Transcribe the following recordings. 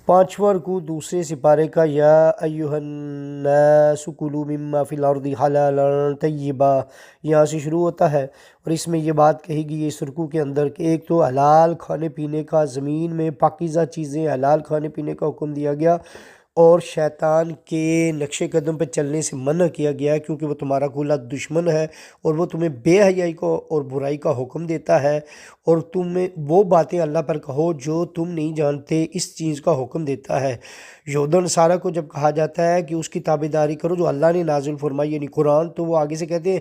پانچواں رکوع دوسرے سپارے کا یا ایھا الناس کلوا مما فی الارض حلالا طیبا یہاں سے شروع ہوتا ہے، اور اس میں یہ بات کہی گئی ہے اس رکوع کے اندر کہ ایک تو حلال کھانے پینے کا، زمین میں پاکیزہ چیزیں حلال کھانے پینے کا حکم دیا گیا، اور شیطان کے نقش قدم پہ چلنے سے منع کیا گیا ہے، کیونکہ وہ تمہارا کھلا دشمن ہے اور وہ تمہیں بے حیائی کو اور برائی کا حکم دیتا ہے، اور تمہیں وہ باتیں اللہ پر کہو جو تم نہیں جانتے، اس چیز کا حکم دیتا ہے۔ یہود و نصارہ کو جب کہا جاتا ہے کہ اس کی تابعداری کرو جو اللہ نے نازل فرمائی یعنی قرآن، تو وہ آگے سے کہتے ہیں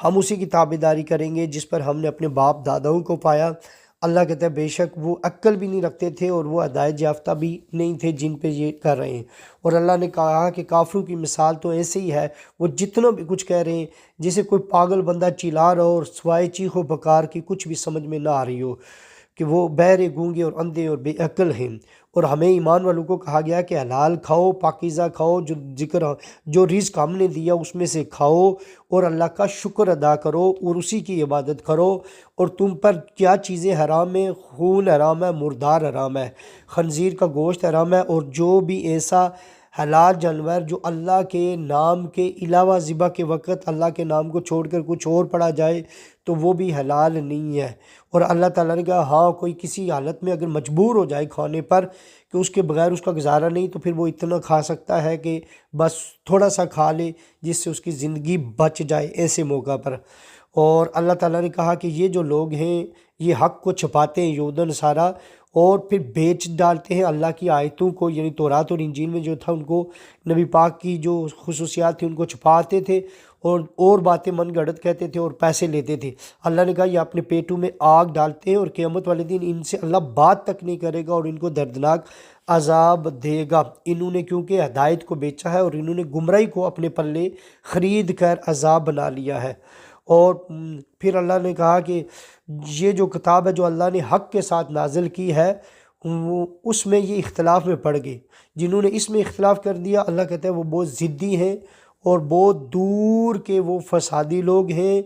ہم اسی کی تابعداری کریں گے جس پر ہم نے اپنے باپ داداؤں کو پایا۔ اللہ کہتا ہے بے شک وہ عقل بھی نہیں رکھتے تھے اور وہ ہدایت یافتہ بھی نہیں تھے جن پہ یہ کر رہے ہیں۔ اور اللہ نے کہا کہ کافروں کی مثال تو ایسے ہی ہے، وہ جتنا بھی کچھ کہہ رہے ہیں، جیسے کوئی پاگل بندہ چلا رہا ہو اور سوائے چیخ و پکار کی کچھ بھی سمجھ میں نہ آ رہی ہو، کہ وہ بہرے، گونگے اور اندھے اور بے عقل ہیں۔ اور ہمیں ایمان والوں کو کہا گیا کہ حلال کھاؤ، پاکیزہ کھاؤ، جو رزق ہم نے دیا اس میں سے کھاؤ، اور اللہ کا شکر ادا کرو اور اسی کی عبادت کرو۔ اور تم پر کیا چیزیں حرام ہیں؟ خون حرام ہے، مردار حرام ہے، خنزیر کا گوشت حرام ہے، اور جو بھی ایسا حلال جانور جو اللہ کے نام کے علاوہ ذبح کے وقت اللہ کے نام کو چھوڑ کر کچھ اور پڑا جائے تو وہ بھی حلال نہیں ہے۔ اور اللہ تعالیٰ نے کہا ہاں کوئی کسی حالت میں اگر مجبور ہو جائے کھانے پر کہ اس کے بغیر اس کا گزارا نہیں، تو پھر وہ اتنا کھا سکتا ہے کہ بس تھوڑا سا کھا لے جس سے اس کی زندگی بچ جائے ایسے موقع پر۔ اور اللہ تعالیٰ نے کہا کہ یہ جو لوگ ہیں یہ حق کو چھپاتے ہیں، یہود و نصارہ، اور پھر بیچ ڈالتے ہیں اللہ کی آیتوں کو، یعنی تورات اور انجیل میں جو تھا ان کو، نبی پاک کی جو خصوصیات تھی ان کو چھپاتے تھے، اور باتیں من گھڑت کہتے تھے اور پیسے لیتے تھے۔ اللہ نے کہا یہ اپنے پیٹوں میں آگ ڈالتے ہیں اور قیامت والے دن ان سے اللہ بات تک نہیں کرے گا اور ان کو دردناک عذاب دے گا۔ انہوں نے کیونکہ ہدایت کو بیچا ہے اور انہوں نے گمراہی کو اپنے پلے خرید کر عذاب بنا لیا ہے۔ اور پھر اللہ نے کہا کہ یہ جو کتاب ہے جو اللہ نے حق کے ساتھ نازل کی ہے، اس میں یہ اختلاف میں پڑ گئے۔ جنہوں نے اس میں اختلاف کر دیا، اللہ کہتا ہے وہ بہت ضدی ہیں اور بہت دور کے وہ فسادی لوگ ہیں،